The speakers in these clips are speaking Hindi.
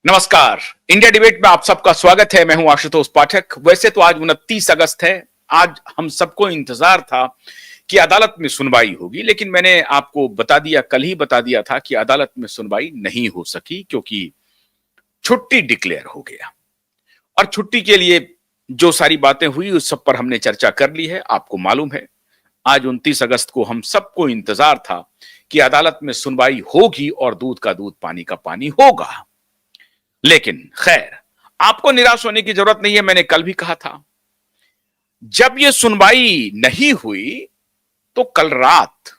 नमस्कार। इंडिया डिबेट में आप सबका स्वागत है। मैं हूं आशुतोष पाठक। वैसे तो आज 29 अगस्त है। आज हम सबको इंतजार था कि अदालत में सुनवाई होगी, लेकिन मैंने आपको बता दिया, कल ही बता दिया था कि अदालत में सुनवाई नहीं हो सकी क्योंकि छुट्टी डिक्लेयर हो गया। और छुट्टी के लिए जो सारी बातें हुई उस सब पर हमने चर्चा कर ली है। आपको मालूम है आज 29 अगस्त को हम सबको इंतजार था कि अदालत में सुनवाई होगी और दूध का दूध पानी का पानी होगा। लेकिन खैर, आपको निराश होने की जरूरत नहीं है। मैंने कल भी कहा था, जब यह सुनवाई नहीं हुई तो कल रात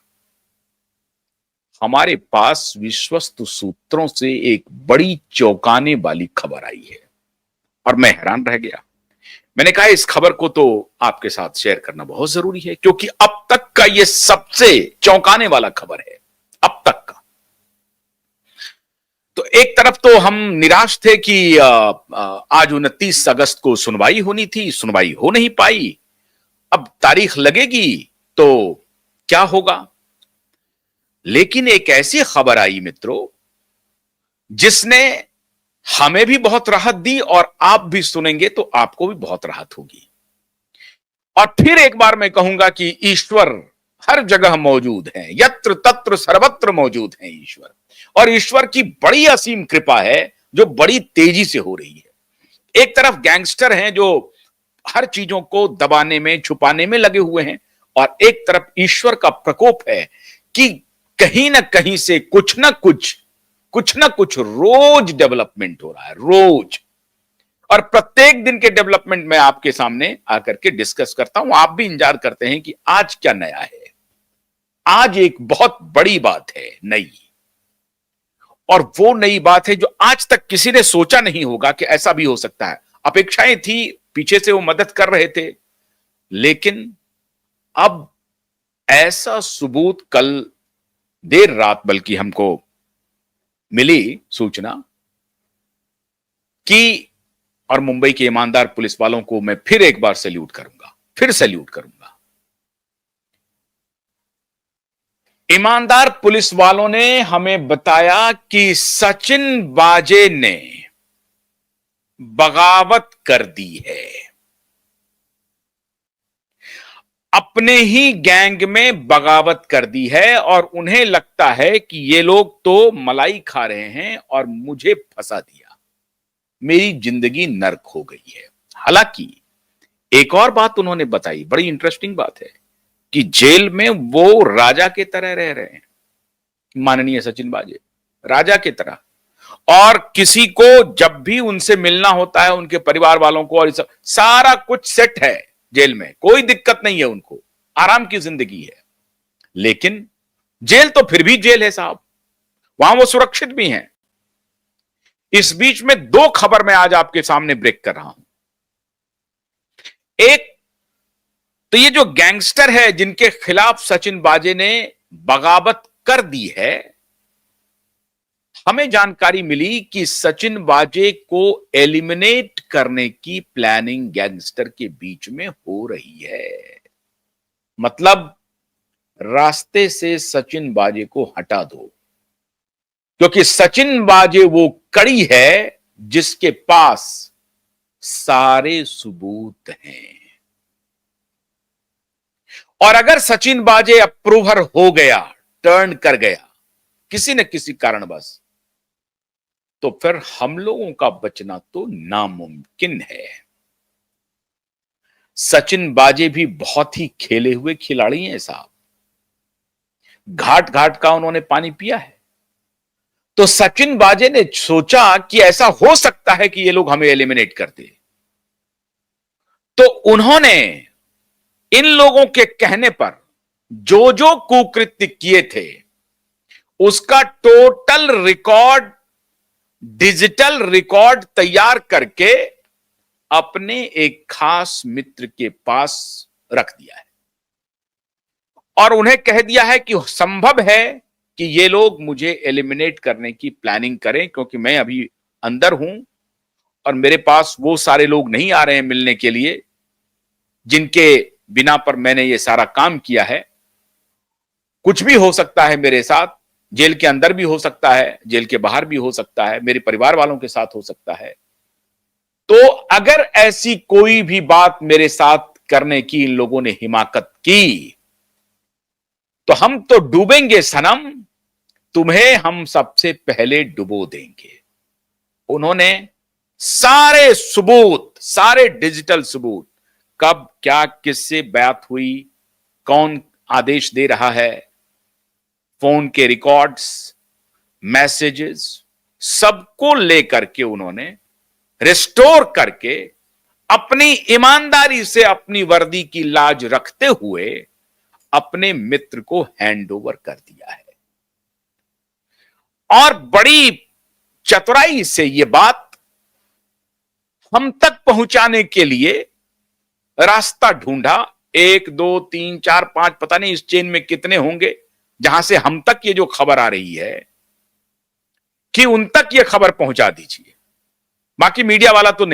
हमारे पास विश्वस्त सूत्रों से एक बड़ी चौंकाने वाली खबर आई है और मैं हैरान रह गया। मैंने कहा इस खबर को तो आपके साथ शेयर करना बहुत जरूरी है क्योंकि अब तक का यह सबसे चौंकाने वाला खबर है, अब तक का। तो एक तरफ तो हम निराश थे कि आज 29 अगस्त को सुनवाई होनी थी, सुनवाई हो नहीं पाई। अब तारीख लगेगी तो क्या होगा। लेकिन एक ऐसी खबर आई मित्रों जिसने हमें भी बहुत राहत दी और आप भी सुनेंगे तो आपको भी बहुत राहत होगी। और फिर एक बार मैं कहूंगा कि ईश्वर हर जगह मौजूद है, यत्र तत्र सर्वत्र मौजूद है ईश्वर। और ईश्वर की बड़ी असीम कृपा है जो बड़ी तेजी से हो रही है। एक तरफ गैंगस्टर हैं जो हर चीजों को दबाने में छुपाने में लगे हुए हैं और एक तरफ ईश्वर का प्रकोप है कि कहीं ना कहीं से कुछ ना कुछ रोज डेवलपमेंट हो रहा है, रोज। और प्रत्येक दिन के डेवलपमेंट में आपके सामने आकर के डिस्कस करता हूं। आप भी इंतजार करते हैं कि आज क्या नया है। आज एक बहुत बड़ी बात है, नई। और वो नई बात है जो आज तक किसी ने सोचा नहीं होगा कि ऐसा भी हो सकता है। अपेक्षाएं थी, पीछे से वो मदद कर रहे थे, लेकिन अब ऐसा सबूत कल देर रात बल्कि हमको मिली सूचना कि, और मुंबई के ईमानदार पुलिस वालों को मैं फिर एक बार सैल्यूट करूंगा, फिर सैल्यूट करूंगा। ईमानदार पुलिस वालों ने हमें बताया कि सचिन वाजे ने बगावत कर दी है। अपने ही गैंग में बगावत कर दी है और उन्हें लगता है कि ये लोग तो मलाई खा रहे हैं और मुझे फंसा दिया, मेरी जिंदगी नर्क हो गई है। हालांकि एक और बात उन्होंने बताई, बड़ी इंटरेस्टिंग बात है, कि जेल में वो राजा की तरह रह रहे हैं, माननीय सचिन वाजे, राजा की तरह। और किसी को जब भी उनसे मिलना होता है, उनके परिवार वालों को, और सारा कुछ सेट है जेल में, कोई दिक्कत नहीं है उनको, आराम की जिंदगी है। लेकिन जेल तो फिर भी जेल है साहब, वहां वो सुरक्षित भी हैं। इस बीच में दो खबर मैं आज आपके सामने ब्रेक कर रहा हूं। एक तो ये जो गैंगस्टर है जिनके खिलाफ सचिन वाजे ने बगावत कर दी है, हमें जानकारी मिली कि सचिन वाजे को एलिमिनेट करने की प्लानिंग गैंगस्टर के बीच में हो रही है। मतलब रास्ते से सचिन वाजे को हटा दो, क्योंकि सचिन वाजे वो कड़ी है जिसके पास सारे सबूत हैं। और अगर सचिन वाजे अप्रूवर हो गया, टर्न कर गया किसी न किसी कारणवश, तो फिर हम लोगों का बचना तो नामुमकिन है। सचिन वाजे भी बहुत ही खेले हुए खिलाड़ी हैं साहब, घाट घाट का उन्होंने पानी पिया है। तो सचिन वाजे ने सोचा कि ऐसा हो सकता है कि ये लोग हमें एलिमिनेट कर दे, तो उन्होंने इन लोगों के कहने पर जो जो कुकृत्य किए थे उसका टोटल रिकॉर्ड, डिजिटल रिकॉर्ड तैयार करके अपने एक खास मित्र के पास रख दिया है और उन्हें कह दिया है कि संभव है कि ये लोग मुझे एलिमिनेट करने की प्लानिंग करें, क्योंकि मैं अभी अंदर हूं और मेरे पास वो सारे लोग नहीं आ रहे हैं मिलने के लिए जिनके बिना पर मैंने ये सारा काम किया है। कुछ भी हो सकता है मेरे साथ, जेल के अंदर भी हो सकता है, जेल के बाहर भी हो सकता है, मेरे परिवार वालों के साथ हो सकता है। तो अगर ऐसी कोई भी बात मेरे साथ करने की इन लोगों ने हिमाकत की, तो हम तो डूबेंगे सनम, तुम्हें हम सबसे पहले डुबो देंगे। उन्होंने सारे सबूत, सारे डिजिटल सबूत, कब क्या किससे बात हुई, कौन आदेश दे रहा है, फोन के रिकॉर्ड्स, मैसेजेस, सबको लेकर के उन्होंने रिस्टोर करके अपनी ईमानदारी से अपनी वर्दी की लाज रखते हुए अपने मित्र को हैंड ओवर कर दिया है। और बड़ी चतुराई से यह बात हम तक पहुंचाने के लिए रास्ता ढूंढा। 1 2 3 4 5 पता नहीं इस चेन में कितने होंगे जहां से हम तक ये जो खबर आ रही है कि उन तक ये खबर पहुंचा दीजिए। बाकी मीडिया वाला तो